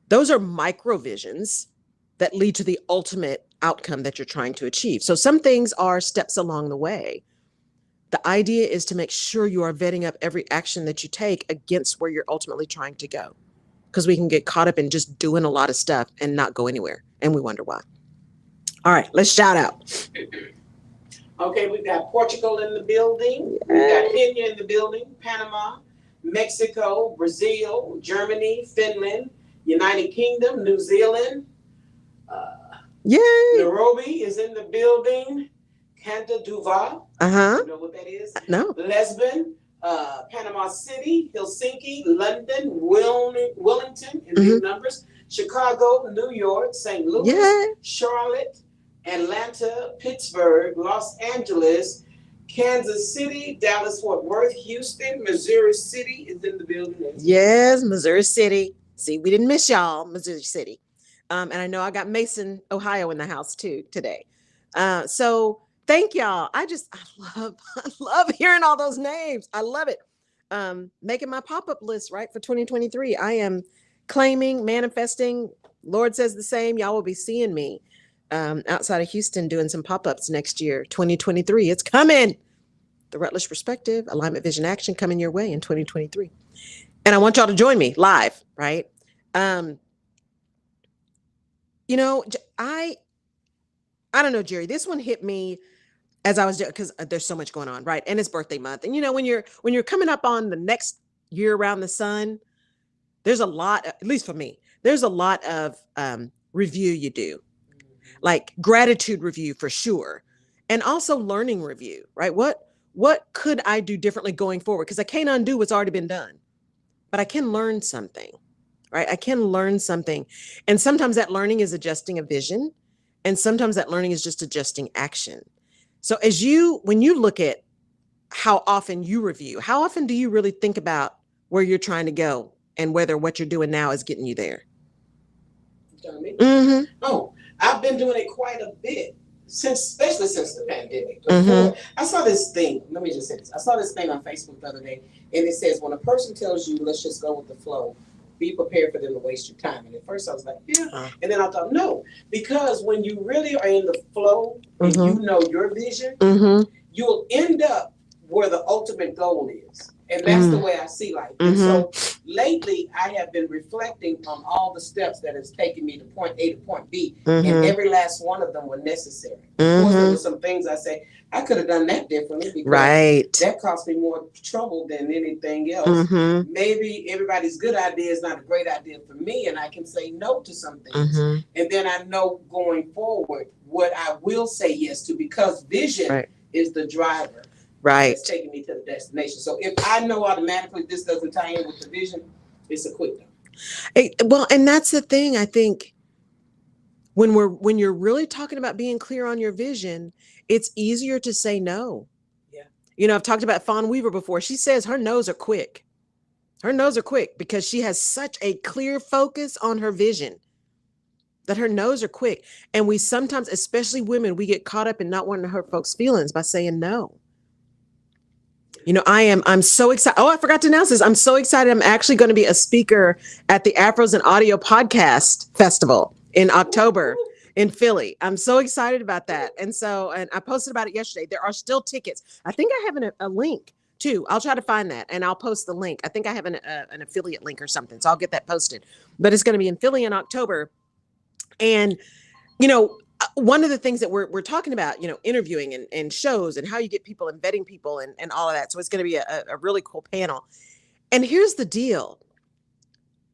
Speaker 1: Those are micro visions that lead to the ultimate outcome that you're trying to achieve. So some things are steps along the way. The idea is to make sure you are vetting up every action that you take against where you're ultimately trying to go. Because we can get caught up in just doing a lot of stuff and not go anywhere. And we wonder why. All right, let's shout out.
Speaker 3: Okay, we've got Portugal in the building. We've got Kenya in the building, Panama, Mexico, Brazil, Germany, Finland, United Kingdom, New Zealand.
Speaker 1: Yay!
Speaker 3: Nairobi is in the building. Canada Duval.
Speaker 1: Uh-huh.
Speaker 3: You know what that is?
Speaker 1: No.
Speaker 3: Lisbon, Panama City, Helsinki, London, Wellington in big numbers, Chicago, New York, St. Louis, Charlotte, Atlanta, Pittsburgh, Los Angeles, Kansas City, Dallas, Fort Worth, Houston, Missouri City is in the building.
Speaker 1: Yes, Missouri City. See, we didn't miss y'all, Missouri City. And I know I got Mason, Ohio in the house too today. So thank y'all. I love hearing all those names. I love it. Making my pop-up list, right, for 2023. I am claiming, manifesting. Lord says the same. Y'all will be seeing me outside of Houston doing some pop-ups next year, 2023. It's coming. The Rutledge Perspective, Alignment, Vision, Action coming your way in 2023. And I want y'all to join me live, right? You know, I don't know, Jerry, this one hit me as I was, because there's so much going on, right? And it's birthday month. And, you know, when you're coming up on the next year around the sun, there's a lot, at least for me, there's a lot of review you do, like gratitude review for sure. And also learning review, right? What could I do differently going forward? Because I can't undo what's already been done, but I can learn something, right? I can learn something. And sometimes that learning is adjusting a vision. And sometimes that learning is just adjusting action. So when you look at how often you review, how often do you really think about where you're trying to go and whether what you're doing now is getting you there?
Speaker 3: Mm-hmm. Oh, I've been doing it quite a bit, especially since the pandemic. Mm-hmm. I saw this thing. Let me just say this. I saw this thing on Facebook the other day, and it says, when a person tells you, let's just go with the flow, be prepared for them to waste your time. And at first I was like, yeah. And then I thought, no, because when you really are in the flow and you know your vision, you'll end up where the ultimate goal is. And that's the way I see life. And so lately I have been reflecting on all the steps that has taken me to point A to point B. And every last one of them were necessary. Of course, there were some things I say, I could have done that differently because that cost me more trouble than anything else. Maybe everybody's good idea is not a great idea for me, and I can say no to some things. And then I know going forward what I will say yes to, because vision is the driver. It's taking me to the destination. So if I know automatically this doesn't tie in with the vision, it's a quick no.
Speaker 1: Well, and that's the thing. I think when you're really talking about being clear on your vision, it's easier to say no. Yeah. You know, I've talked about Fawn Weaver before. She says her no's are quick. Her no's are quick because she has such a clear focus on her vision that her no's are quick. And we sometimes, especially women, we get caught up in not wanting to hurt folks' feelings by saying no. You know, I'm so excited. Oh, I forgot to announce this. I'm so excited. I'm actually going to be a speaker at the Afros and Audio Podcast Festival in October in Philly. I'm so excited about that. And I posted about it yesterday. There are still tickets. I think I have a link too. I'll try to find that and I'll post the link. I think I have an affiliate link or something. So I'll get that posted. But it's going to be in Philly in October. And, you know, one of the things that we're talking about, you know, interviewing and shows and how you get people and vetting people and all of that. So it's going to be a really cool panel. And here's the deal.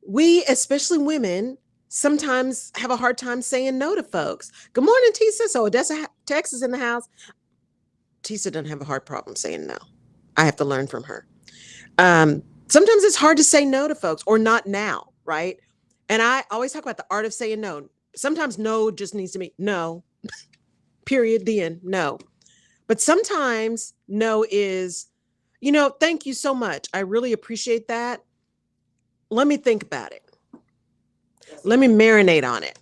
Speaker 1: We, especially women, sometimes have a hard time saying no to folks. Good morning, Tisa. So Odessa, Texas in the house. Tisa doesn't have a hard problem saying no. I have to learn from her. Sometimes it's hard to say no to folks or not now, right? And I always talk about the art of saying no. Sometimes no just needs to mean no, period, the end, no. But sometimes no is, you know, thank you so much. I really appreciate that. Let me think about it. Let me marinate on it.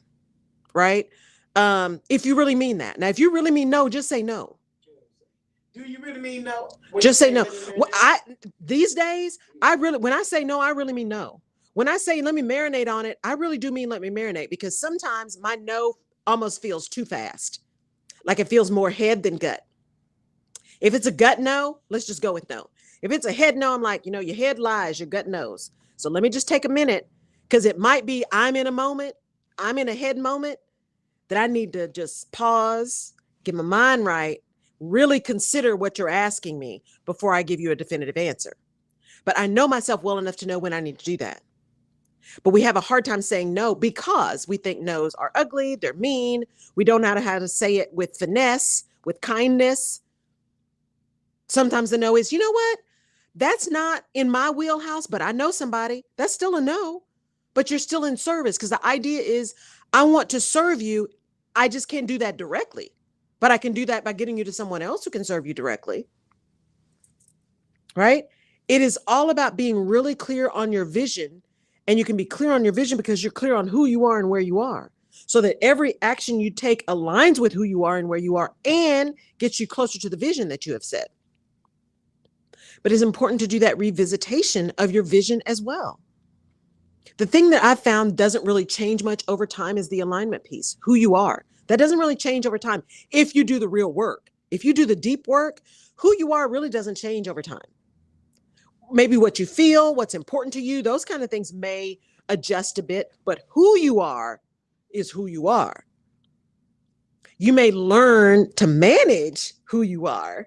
Speaker 1: Right? If you really mean that. Now, if you really mean no, just say no.
Speaker 3: Do you really mean no?
Speaker 1: Just say no. Well, these days, when I say no, I really mean no. When I say let me marinate on it, I really do mean let me marinate, because sometimes my no almost feels too fast. Like it feels more head than gut. If it's a gut no, let's just go with no. If it's a head no, I'm like, your head lies, your gut knows. So let me just take a minute, because it might be I'm in a head moment that I need to just pause, get my mind right, really consider what you're asking me before I give you a definitive answer. But I know myself well enough to know when I need to do that. But we have a hard time saying no because we think no's are ugly, they're mean. We don't know how to say it with finesse, with kindness. Sometimes the no is, you know what? That's not in my wheelhouse, but I know somebody. That's still a no, but you're still in service, because the idea is I want to serve you. I just can't do that directly. But I can do that by getting you to someone else who can serve you directly. Right? It is all about being really clear on your vision. And you can be clear on your vision because you're clear on who you are and where you are, so that every action you take aligns with who you are and where you are and gets you closer to the vision that you have set. But it's important to do that revisitation of your vision as well. The thing that I've found doesn't really change much over time is the alignment piece, who you are. That doesn't really change over time if you do the real work. If you do the deep work, who you are really doesn't change over time. Maybe what you feel, what's important to you, those kind of things may adjust a bit, but who you are is who you are. You may learn to manage who you are.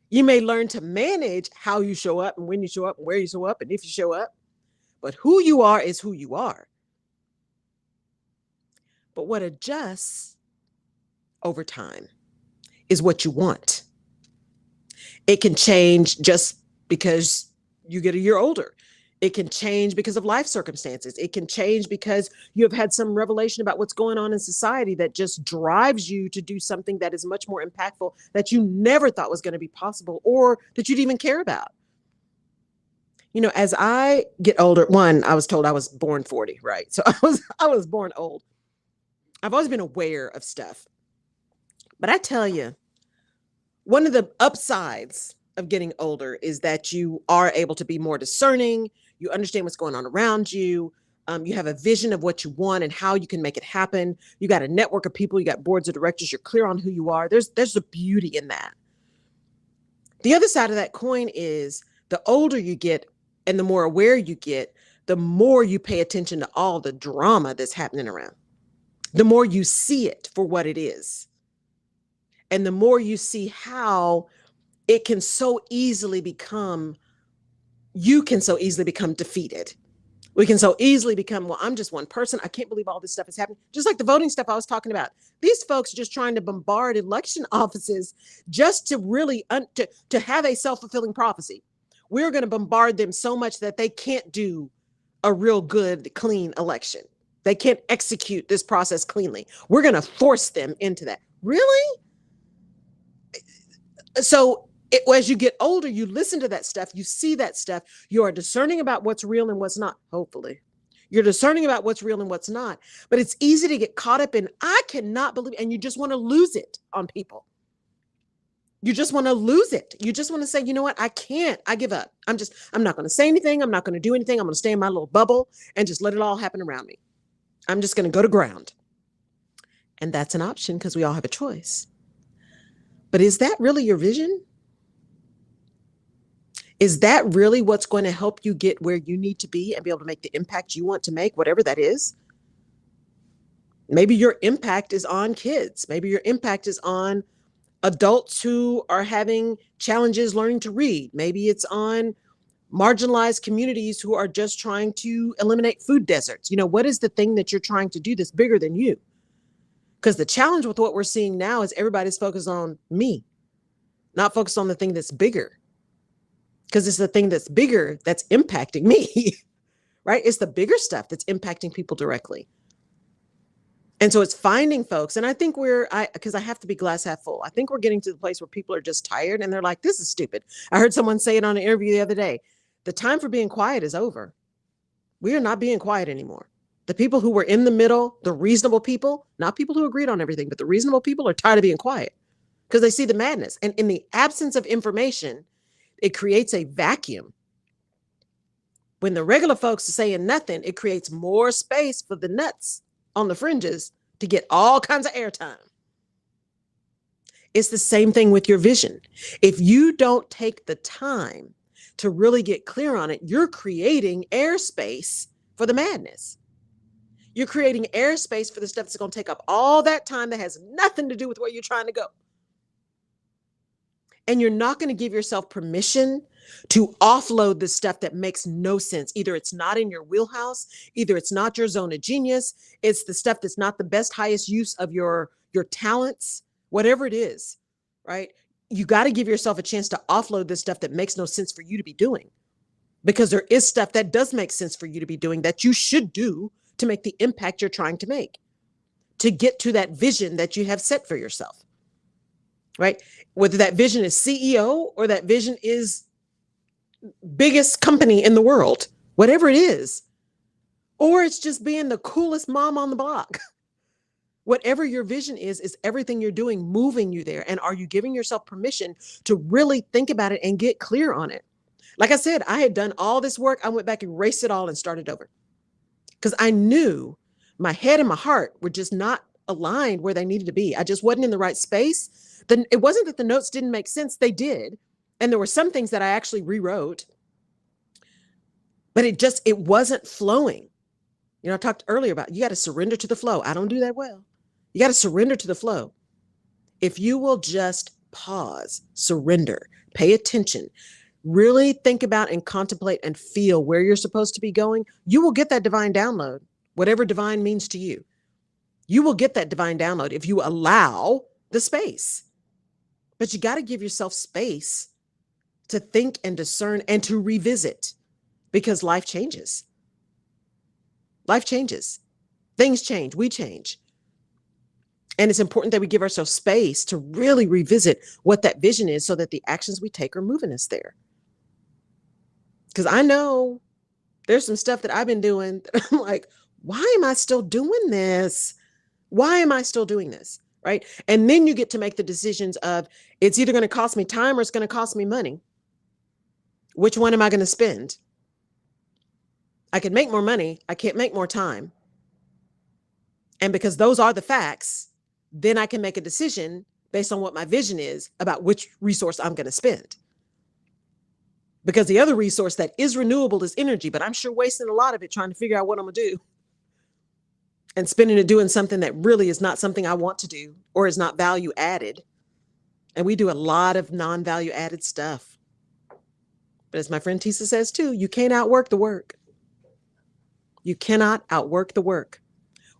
Speaker 1: You may learn to manage how you show up and when you show up and where you show up and if you show up. But who you are is who you are. But what adjusts over time is what you want. It can change just because you get a year older. It can change because of life circumstances. It can change because you have had some revelation about what's going on in society that just drives you to do something that is much more impactful that you never thought was going to be possible or that you'd even care about. As I get older, I was told I was born 40, right? So I was born old. I've always been aware of stuff. But I tell you, one of the upsides of getting older is that you are able to be more discerning. You understand what's going on around you. You have a vision of what you want and how you can make it happen. You got a network of people. You got boards of directors. You're clear on who you are. There's a beauty in that. The other side of that coin is the older you get and the more aware you get, the more you pay attention to all the drama that's happening around. The more you see it for what it is. And the more you see how it can so easily become, you can so easily become defeated. We can so easily become, well, I'm just one person. I can't believe all this stuff is happening. Just like the voting stuff I was talking about. These folks are just trying to bombard election offices just to really, to have a self-fulfilling prophecy. We're going to bombard them so much that they can't do a real good, clean election. They can't execute this process cleanly. We're going to force them into that. Really? So as you get older, you listen to that stuff, you see that stuff, you are discerning about what's real and what's not, hopefully. You're discerning about what's real and what's not. But it's easy to get caught up in, I cannot believe, and you just want to lose it on people. You just want to lose it. You just want to say, you know what? I can't. I give up. I'm not going to say anything. I'm not going to do anything. I'm going to stay in my little bubble and just let it all happen around me. I'm just going to go to ground. And that's an option because we all have a choice. But is that really your vision? Is that really what's going to help you get where you need to be and be able to make the impact you want to make, whatever that is? Maybe your impact is on kids. Maybe your impact is on adults who are having challenges learning to read. Maybe it's on marginalized communities who are just trying to eliminate food deserts. What is the thing that you're trying to do that's bigger than you? Because the challenge with what we're seeing now is everybody's focused on me, not focused on the thing that's bigger. Because it's the thing that's bigger that's impacting me, right? It's the bigger stuff that's impacting people directly. And so it's finding folks. And I think because I have to be glass half full. I think we're getting to the place where people are just tired and they're like, this is stupid. I heard someone say it on an interview the other day. The time for being quiet is over. We are not being quiet anymore. The people who were in the middle, the reasonable people, not people who agreed on everything, but the reasonable people are tired of being quiet because they see the madness. And in the absence of information, it creates a vacuum. When the regular folks are saying nothing, it creates more space for the nuts on the fringes to get all kinds of airtime. It's the same thing with your vision. If you don't take the time to really get clear on it, you're creating airspace for the madness. You're creating airspace for the stuff that's going to take up all that time that has nothing to do with where you're trying to go. And you're not going to give yourself permission to offload the stuff that makes no sense. Either it's not in your wheelhouse, either it's not your zone of genius, it's the stuff that's not the best, highest use of your talents, whatever it is, right? You got to give yourself a chance to offload this stuff that makes no sense for you to be doing. Because there is stuff that does make sense for you to be doing that you should do to make the impact you're trying to make, to get to that vision that you have set for yourself, right? Whether that vision is CEO or that vision is biggest company in the world, whatever it is, or it's just being the coolest mom on the block. Whatever your vision is everything you're doing moving you there? And are you giving yourself permission to really think about it and get clear on it? Like I said, I had done all this work. I went back, erased it all and started over because I knew my head and my heart were just not aligned where they needed to be. I just wasn't in the right space. Then it wasn't that the notes didn't make sense. They did. And there were some things that I actually rewrote, but it wasn't flowing. You know, I talked earlier about you got to surrender to the flow. I don't do that well. You got to surrender to the flow. If you will just pause, surrender, pay attention, really think about and contemplate and feel where you're supposed to be going, you will get that divine download, whatever divine means to you. You will get that divine download if you allow the space. But you got to give yourself space to think and discern and to revisit because life changes. Life changes. Things change. We change. And it's important that we give ourselves space to really revisit what that vision is so that the actions we take are moving us there. Because I know there's some stuff that I've been doing that I'm like, why am I still doing this? Why am I still doing this? Right? And then you get to make the decisions of it's either going to cost me time or it's going to cost me money. Which one am I going to spend? I can make more money. I can't make more time. And because those are the facts, then I can make a decision based on what my vision is about which resource I'm going to spend. Because the other resource that is renewable is energy, but I'm sure wasting a lot of it trying to figure out what I'm going to do and spending it doing something that really is not something I want to do or is not value added. And we do a lot of non-value added stuff. But as my friend Tisa says too, you can't outwork the work. You cannot outwork the work.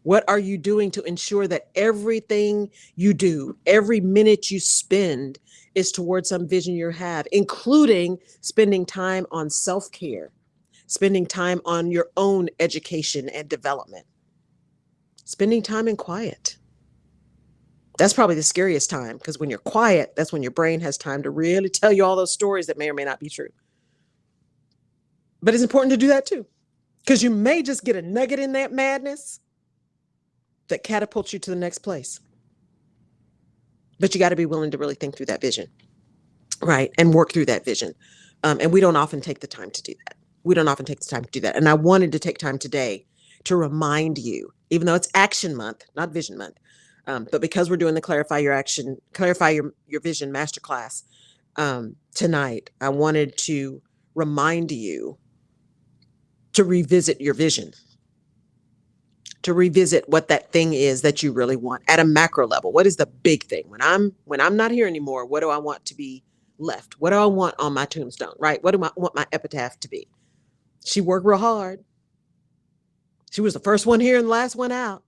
Speaker 1: What are you doing to ensure that everything you do, every minute you spend is towards some vision you have, including spending time on self-care, spending time on your own education and development, spending time in quiet. That's probably the scariest time because when you're quiet, that's when your brain has time to really tell you all those stories that may or may not be true. But it's important to do that too, because you may just get a nugget in that madness that catapults you to the next place. But you got to be willing to really think through that vision, right? And work through that vision. And we don't often take the time to do that. We don't often take the time to do that. And I wanted to take time today to remind you, even though it's Action Month, not Vision Month, but because we're doing the Clarify Your Vision Masterclass tonight, I wanted to remind you to revisit your vision, to revisit what that thing is that you really want at a macro level. What is the big thing? When I'm not here anymore, what do I want to be left? What do I want on my tombstone, right? What do I want my epitaph to be? She worked real hard. She was the first one here and the last one out.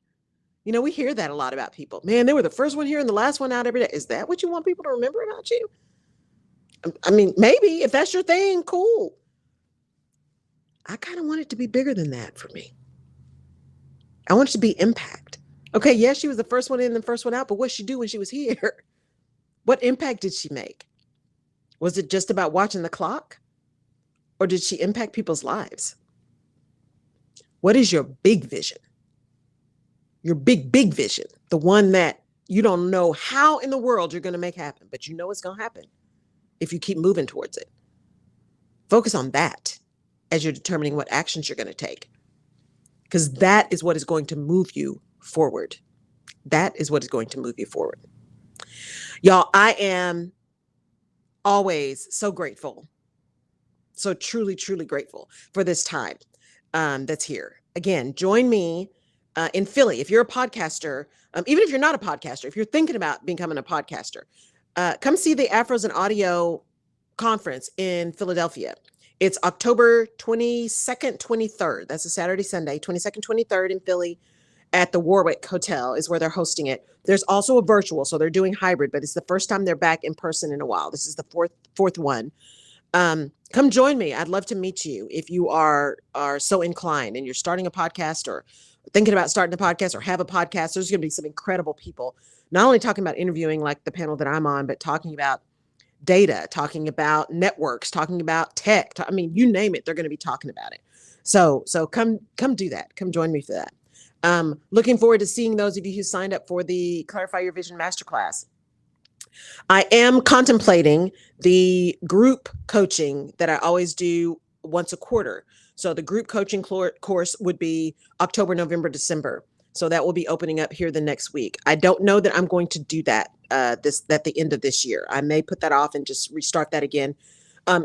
Speaker 1: You know, we hear that a lot about people. Man, they were the first one here and the last one out every day. Is that what you want people to remember about you? I mean, maybe if that's your thing, cool. I kind of want it to be bigger than that for me. I want it to be impact. Okay, yes, she was the first one in and the first one out, but what did she do when she was here? What impact did she make? Was it just about watching the clock? Or did she impact people's lives? What is your big vision? your big vision, the one that you don't know how in the world you're going to make happen, but you know it's going to happen if you keep moving towards it. Focus on that as you're determining what actions you're going to take, because that is what is going to move you forward. That is what is going to move you forward. Y'all, I am always so grateful, so truly grateful for this time that's here. Again, join me in Philly. If you're a podcaster, even if you're not a podcaster, if you're thinking about becoming a podcaster, come see the Afros and Audio conference in Philadelphia. It's October 22nd, 23rd. That's a Saturday, Sunday, 22nd, 23rd in Philly at the Warwick Hotel is where they're hosting it. There's also a virtual, so they're doing hybrid, but it's the first time they're back in person in a while. This is the fourth one. Come join me. I'd love to meet you if you are so inclined and you're starting a podcast or thinking about starting a podcast or have a podcast. There's going to be some incredible people, not only talking about interviewing like the panel that I'm on, but talking about data, talking about networks, talking about tech. I mean, you name it, they're going to be talking about it. So come do that. Come join me for that. Looking forward to seeing those of you who signed up for the Clarify Your Vision Masterclass. I am contemplating the group coaching that I always do once a quarter. So the group coaching course would be October, November, December. So that will be opening up here the next week. I don't know that I'm going to do that at the end of this year. I may put that off and just restart that again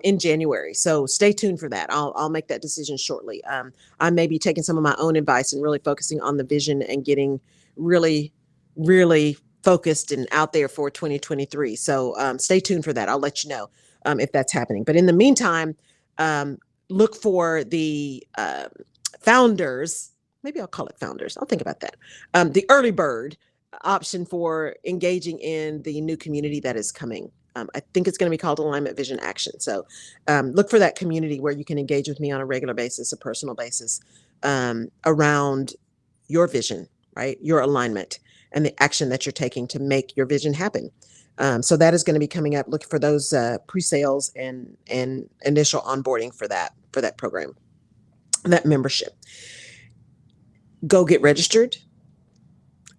Speaker 1: in January. So stay tuned for that. I'll make that decision shortly. I may be taking some of my own advice and really focusing on the vision and getting really focused and out there for 2023. So stay tuned for that. I'll let you know if that's happening. But in the meantime, look for the founders. Maybe I'll call it founders. I'll think about that. The early bird option for engaging in the new community that is coming. I think it's going to be called Alignment Vision Action. So look for that community where you can engage with me on a regular basis, a personal basis around your vision, right? Your alignment and the action that you're taking to make your vision happen. So that is going to be coming up. Look for those pre-sales and initial onboarding for that program, that membership. Go get registered,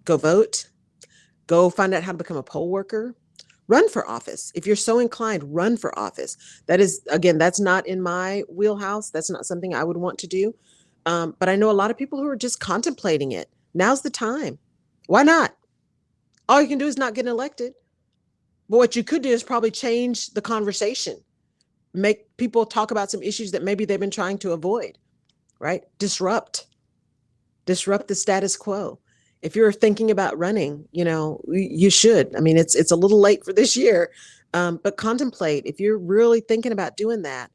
Speaker 1: go vote, go find out how to become a poll worker, run for office. If you're so inclined, run for office. That is, again, that's not in my wheelhouse. That's not something I would want to do. But I know a lot of people who are just contemplating it. Now's the time. Why not? All you can do is not get elected. But what you could do is probably change the conversation, make people talk about some issues that maybe they've been trying to avoid, right? Disrupt the status quo. If you're thinking about running, you should. I mean, it's a little late for this year, but contemplate. If you're really thinking about doing that,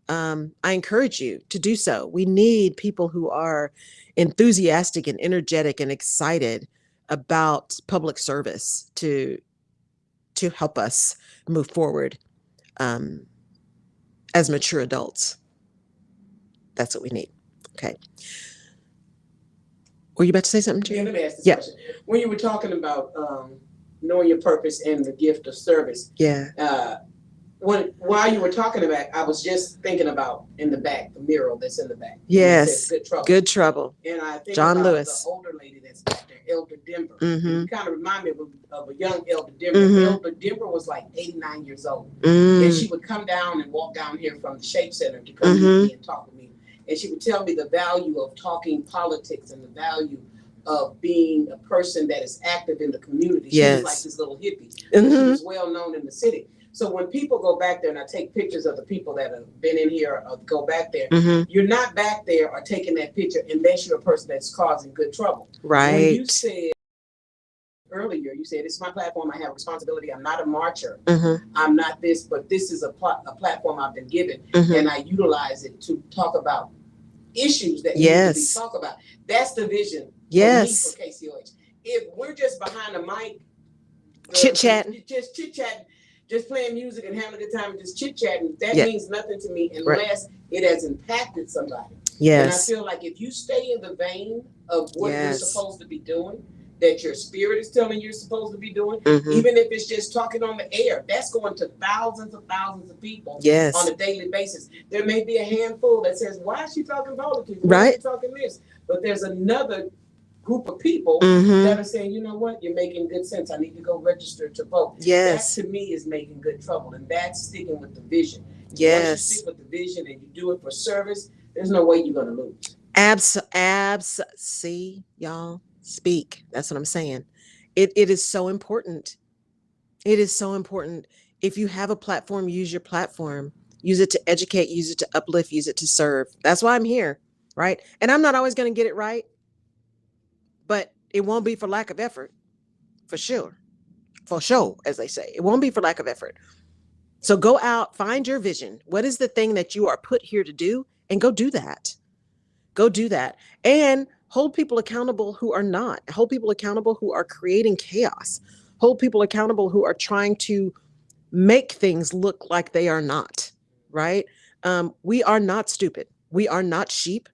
Speaker 1: I encourage you to do so. We need people who are enthusiastic and energetic and excited about public service to help us move forward as mature adults. That's what we need. Okay. Were you about to say something, Jerry?
Speaker 3: Yeah, let me ask this question. When you were talking about knowing your purpose and the gift of service, while you were talking about, I was just thinking about in the back, the mural that's in the back.
Speaker 1: Yes, Good Trouble.
Speaker 3: And I think
Speaker 1: John
Speaker 3: about
Speaker 1: Lewis.
Speaker 3: the older lady that's back there, Elder Denver.
Speaker 1: Mm-hmm.
Speaker 3: You kind of remind me of a young Elder Denver.
Speaker 1: Mm-hmm.
Speaker 3: Elder Denver was like 89 years old. And she would come down and walk down here from the Shape Center to come meet me and talk with me. And she would tell me the value of talking politics and the value of being a person that is active in the community. She was like this little hippie.
Speaker 1: Mm-hmm.
Speaker 3: She was well known in the city. So when people go back there, and I take pictures of the people that have been in here or go back there, you're not back there or taking that picture unless you're a person that's causing good trouble.
Speaker 1: Right.
Speaker 3: When you said earlier, you said, it's my platform, I have responsibility. I'm not a marcher. I'm not this, but this is a platform I've been given, and I utilize it to talk about issues that need to be talked about. That's the vision for me for KCOH. If we're just behind a mic, chit-chatting, just playing music and having a good time and just chit-chatting, that means nothing to me unless it has impacted somebody. And I feel like if you stay in the vein of what you're supposed to be doing, that your spirit is telling you're supposed to be doing, even if it's just talking on the air, that's going to thousands of people on a daily basis. There may be a handful that says, why is she talking politics? Why is she talking this? But there's another group of people that are saying, you know what, you're making good sense. I need to go register to vote.
Speaker 1: Yes.
Speaker 3: That to me is making good trouble, and that's sticking with the vision.
Speaker 1: Yes.
Speaker 3: Once you stick with the vision and you do it for service, there's no way you're going to lose.
Speaker 1: See, y'all, speak. That's what I'm saying. It is so important. It is so important. If you have a platform, use your platform. Use it to educate, use it to uplift, use it to serve. That's why I'm here, right? And I'm not always going to get it right, but it won't be for lack of effort, for sure. For sure, as they say. It won't be for lack of effort. So go out, find your vision. What is the thing that you are put here to do? And go do that. Go do that. And hold people accountable who are not. Hold people accountable who are creating chaos. Hold people accountable who are trying to make things look like they are not, right? We are not stupid. We are not sheep.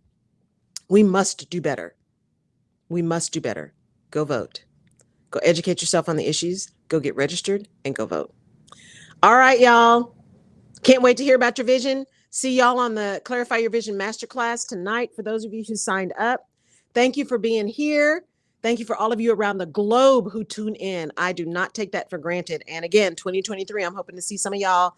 Speaker 1: We must do better. We must do better. Go vote. Go educate yourself on the issues. Go get registered and go vote. All right, y'all. Can't wait to hear about your vision. See y'all on the Clarify Your Vision Masterclass tonight for those of you who signed up. Thank you for being here. Thank you for all of you around the globe who tune in. I do not take that for granted. And again, 2023, I'm hoping to see some of y'all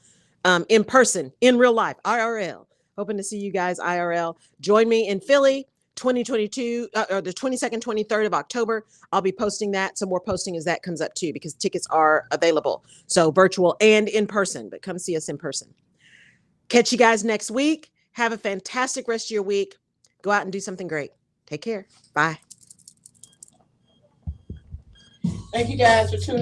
Speaker 1: in person, in real life, IRL. Hoping to see you guys IRL. Join me in Philly, 2022, or the 22nd, 23rd of October. I'll be posting that. Some more posting as that comes up too, because tickets are available. So virtual and in person, but come see us in person. Catch you guys next week. Have a fantastic rest of your week. Go out and do something great. Take care. Bye.
Speaker 3: Thank you guys for tuning in.